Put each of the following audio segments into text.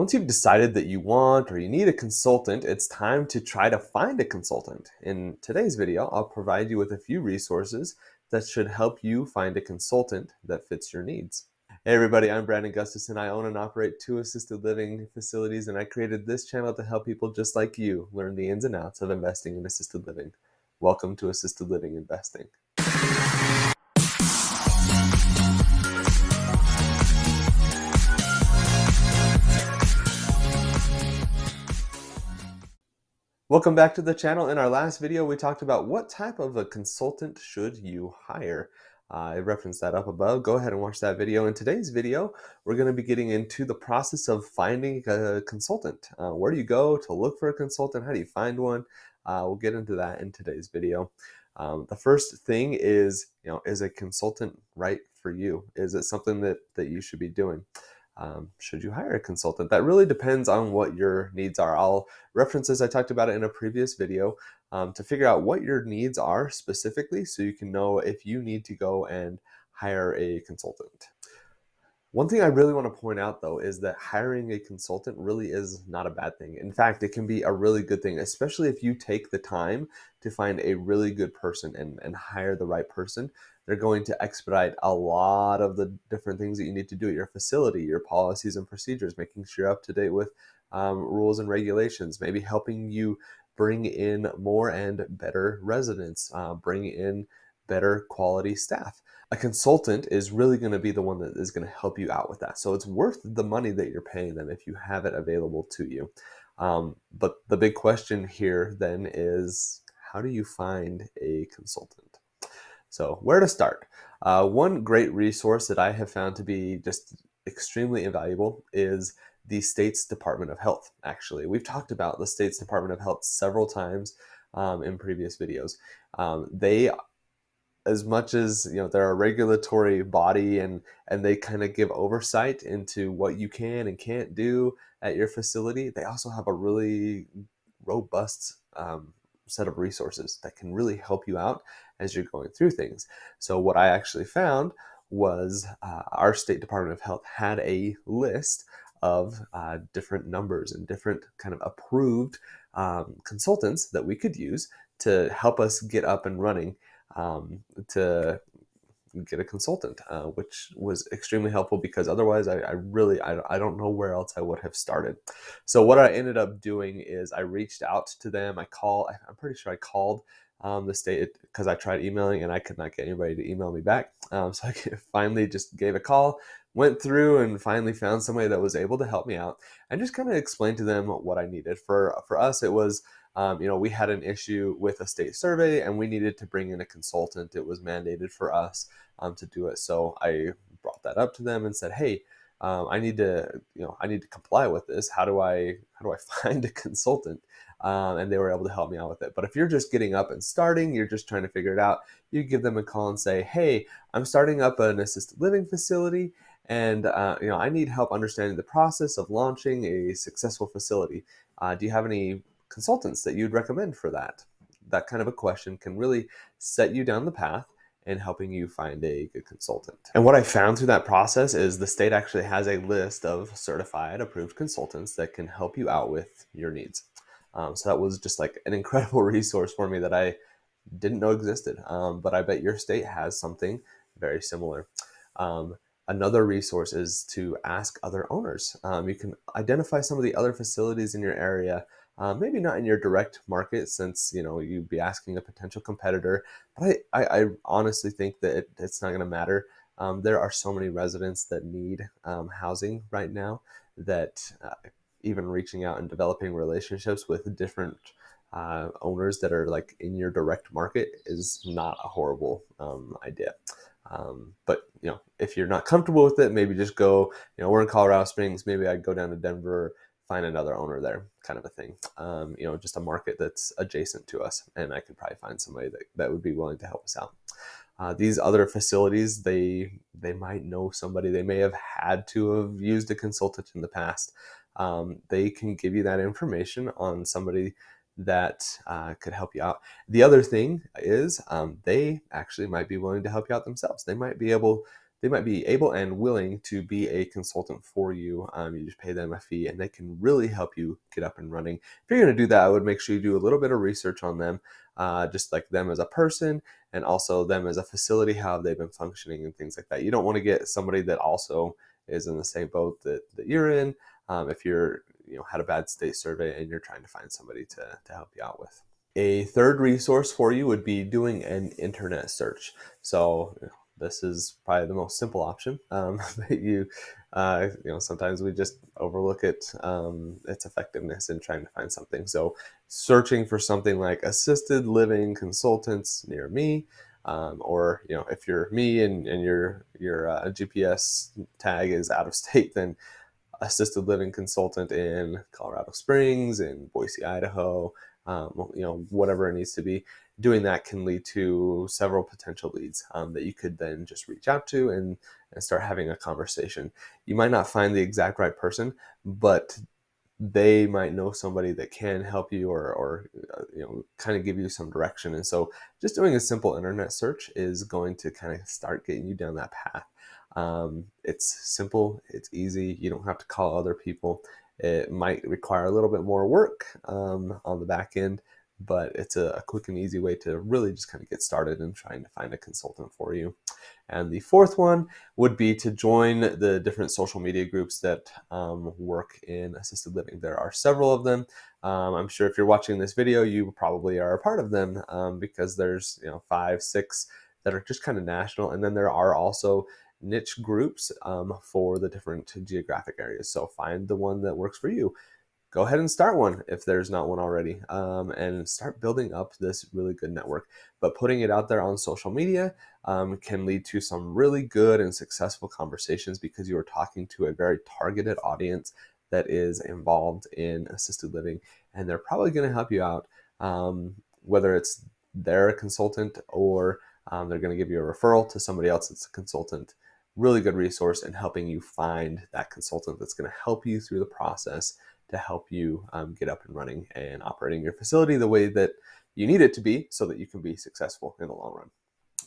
Once you've decided that you want or you need a consultant, it's time to try to find a consultant. In today's video, I'll provide you with a few resources that should help you find a consultant that fits your needs. Hey everybody, I'm Brandon Gustafson. I own and operate 2 assisted living facilities, and I created this channel to help people just like you learn the ins and outs of investing in assisted living. Welcome to Assisted Living Investing. Welcome back to the channel. In our last video, we talked about what type of a consultant should you hire. I referenced that up above. Go ahead and watch that video. In today's video, we're going to be getting into the process of finding a consultant. Where do you go to look for a consultant? How do you find one? We'll get into that in today's video. The first thing is, is a consultant right for you? Is it something that you should be doing? Should you hire a consultant? That really depends on what your needs are. I'll reference as I talked about it in a previous video to figure out what your needs are specifically so you can know if you need to go and hire a consultant. One thing I really want to point out though is that hiring a consultant really is not a bad thing. In fact, it can be a really good thing, especially if you take the time to find a really good person and hire the right person. They're going to expedite a lot of the different things that you need to do at your facility, your policies and procedures, making sure you're up to date with rules and regulations, maybe helping you bring in more and better residents, bring in better quality staff. A consultant is really going to be the one that is going to help you out with that. So it's worth the money that you're paying them if you have it available to you. But the big question here then is, how do you find a consultant? So where to start? One great resource that I have found to be just extremely invaluable is the state's Department of Health. Actually, we've talked about the state's Department of Health several times in previous videos. They, as much as they're a regulatory body and they kind of give oversight into what you can and can't do at your facility, they also have a really robust set of resources that can really help you out as you're going through things. So what I actually found was our State Department of Health had a list of different numbers and different kind of approved consultants that we could use to help us get up and running to get a consultant, which was extremely helpful because otherwise I don't know where else I would have started. So what I ended up doing is I reached out to them. I'm pretty sure I called the state because I tried emailing and I could not get anybody to email me back. So I finally just gave a call, went through and finally found somebody that was able to help me out and just kind of explained to them what I needed. For us, it was we had an issue with a state survey and we needed to bring in a consultant. It was mandated for us to do it. So I brought that up to them and said, hey, I need to comply with this. How do I find a consultant? And they were able to help me out with it. But if you're just getting up and starting, you're just trying to figure it out, you give them a call and say, hey, I'm starting up an assisted living facility and I need help understanding the process of launching a successful facility. Do you have any consultants that you'd recommend for that? That kind of a question can really set you down the path in helping you find a good consultant. And what I found through that process is the state actually has a list of certified approved consultants that can help you out with your needs. So that was just like an incredible resource for me that I didn't know existed, but I bet your state has something very similar. Another resource is to ask other owners. You can identify some of the other facilities in your area, maybe not in your direct market since you'd be asking a potential competitor, but I honestly think that it's not going to matter. There are so many residents that need housing right now that even reaching out and developing relationships with different owners that are like in your direct market is not a horrible idea. But if you're not comfortable with it, maybe just go, we're in Colorado Springs, maybe I'd go down to Denver, find another owner there, kind of a thing. Just a market that's adjacent to us, and I could probably find somebody that would be willing to help us out. These other facilities, they might know somebody, they may have had to have used a consultant in the past. They can give you that information on somebody that could help you out. The other thing is they actually might be willing to help you out themselves. They might be able they might be able and willing to be a consultant for you. You just pay them a fee and they can really help you get up and running. If you're going to do that, I would make sure you do a little bit of research on them, just like them as a person and also them as a facility, how they've been functioning and things like that. You don't want to get somebody that also is in the same boat that you're in. If you're, had a bad state survey and you're trying to find somebody to help you out with. A third resource for you would be doing an internet search. So this is probably the most simple option, but sometimes we just overlook its effectiveness in trying to find something. So searching for something like assisted living consultants near me, or if you're me and your GPS tag is out of state, then assisted living consultant in Colorado Springs, in Boise, Idaho, whatever it needs to be. Doing that can lead to several potential leads that you could then just reach out to and start having a conversation. You might not find the exact right person, but they might know somebody that can help you or kind of give you some direction. And so just doing a simple internet search is going to kind of start getting you down that path. It's simple, it's easy, you don't have to call other people. It might require a little bit more work on the back end, but it's a quick and easy way to really just kind of get started in trying to find a consultant for you. And the fourth one would be to join the different social media groups that work in assisted living. There are several of them. I'm sure if you're watching this video, you probably are a part of them because there's 5, 6 that are just kind of national, and then there are also niche groups for the different geographic areas. So find the one that works for you. Go ahead and start one if there's not one already, and start building up this really good network. But putting it out there on social media can lead to some really good and successful conversations because you are talking to a very targeted audience that is involved in assisted living, and they're probably going to help you out, whether it's they're a consultant or they're going to give you a referral to somebody else that's a consultant. Really good resource in helping you find that consultant that's going to help you through the process to help you get up and running and operating your facility the way that you need it to be so that you can be successful in the long run.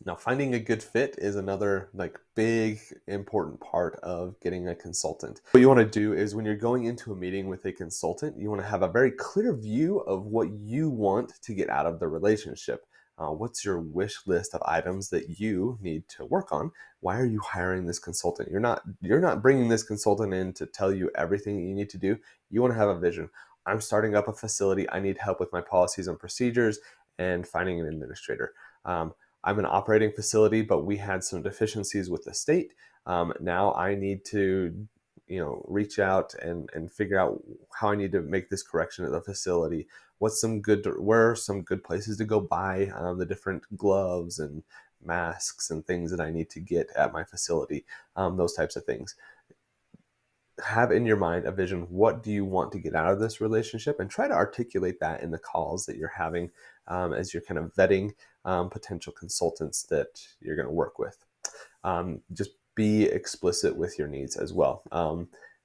Now, finding a good fit is another big important part of getting a consultant. What you want to do is when you're going into a meeting with a consultant, you want to have a very clear view of what you want to get out of the relationship. What's your wish list of items that you need to work on? Why are you hiring this consultant? You're not bringing this consultant in to tell you everything that you need to do. You want to have a vision. I'm starting up a facility. I need help with my policies and procedures and finding an administrator. I'm an operating facility, but we had some deficiencies with the state. Now I need to, reach out and figure out how I need to make this correction at the facility. Where are some good places to go buy the different gloves and masks and things that I need to get at my facility, those types of things. Have in your mind a vision. What do you want to get out of this relationship? And try to articulate that in the calls that you're having as you're kind of vetting potential consultants that you're going to work with. Just be explicit with your needs as well.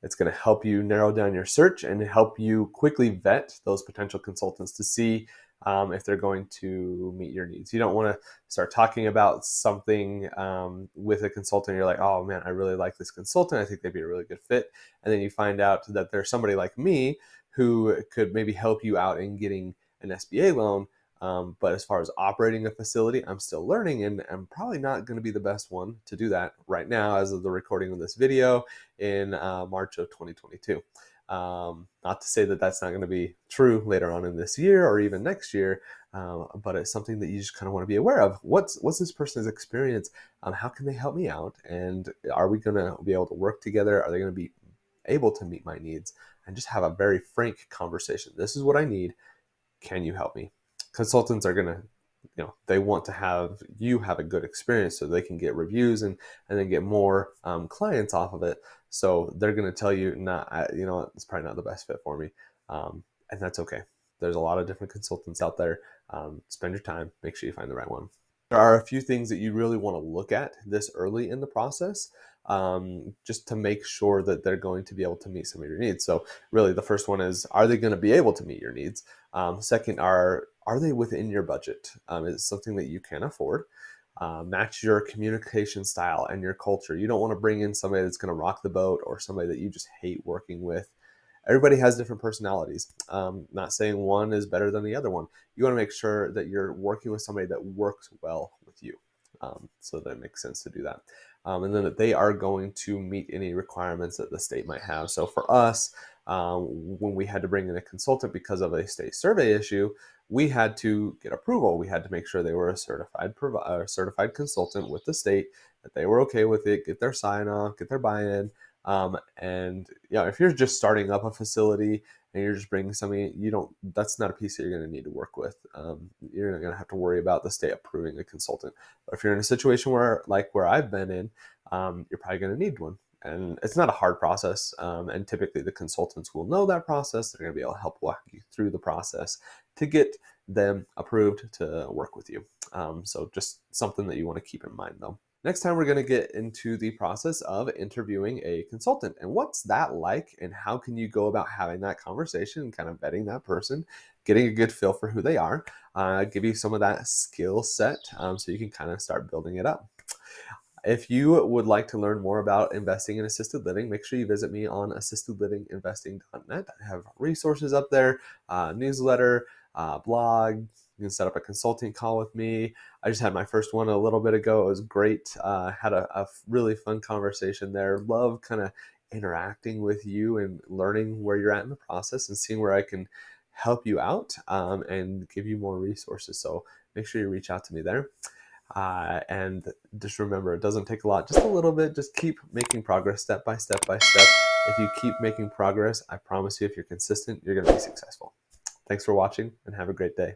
It's going to help you narrow down your search and help you quickly vet those potential consultants to see if they're going to meet your needs. You don't want to start talking about something with a consultant. You're like, oh man, I really like this consultant. I think they'd be a really good fit. And then you find out that there's somebody like me who could maybe help you out in getting an SBA loan. But as far as operating a facility, I'm still learning, and I'm probably not going to be the best one to do that right now as of the recording of this video in March of 2022. Not to say that that's not going to be true later on in this year or even next year, but it's something that you just kind of want to be aware of. What's this person's experience? How can they help me out? And are we going to be able to work together? Are they going to be able to meet my needs? And just have a very frank conversation. This is what I need. Can you help me? Consultants are going to, they want to have you have a good experience so they can get reviews and then get more clients off of it. So they're going to tell you, nah, it's probably not the best fit for me. And that's okay. There's a lot of different consultants out there. Spend your time, make sure you find the right one. There are a few things that you really want to look at this early in the process, just to make sure that they're going to be able to meet some of your needs. So really the first one is, are they going to be able to meet your needs? Second, are they within your budget? Is it something that you can afford? match your communication style and your culture. You don't want to bring in somebody that's going to rock the boat or somebody that you just hate working with. Everybody has different personalities. Not saying one is better than the other one. You want to make sure that you're working with somebody that works well with you. So that it makes sense to do that. And then that they are going to meet any requirements that the state might have. So for us, when we had to bring in a consultant because of a state survey issue, we had to get approval. We had to make sure they were a certified consultant with the state, that they were okay with it, get their sign off, get their buy-in. And if you're just starting up a facility and you're just bringing somebody, that's not a piece that you're going to need to work with. You're not going to have to worry about the state approving a consultant. But if you're in a situation where I've been in, you're probably going to need one. And it's not a hard process. And typically the consultants will know that process. They're going to be able to help walk you through the process to get them approved to work with you. So just something that you want to keep in mind, though. Next time, we're going to get into the process of interviewing a consultant and what's that like, and how can you go about having that conversation and kind of vetting that person, getting a good feel for who they are, give you some of that skill set so you can kind of start building it up. If you would like to learn more about investing in assisted living, make sure you visit me on assistedlivinginvesting.net. I have resources up there, newsletter, blog. You can set up a consulting call with me. I just had my first one a little bit ago. It was great. Had a really fun conversation there. Love kind of interacting with you and learning where you're at in the process and seeing where I can help you out and give you more resources. So make sure you reach out to me there. And just remember, it doesn't take a lot, just a little bit. Just keep making progress step by step by step. If you keep making progress, I promise you, if you're consistent, you're going to be successful. Thanks for watching and have a great day.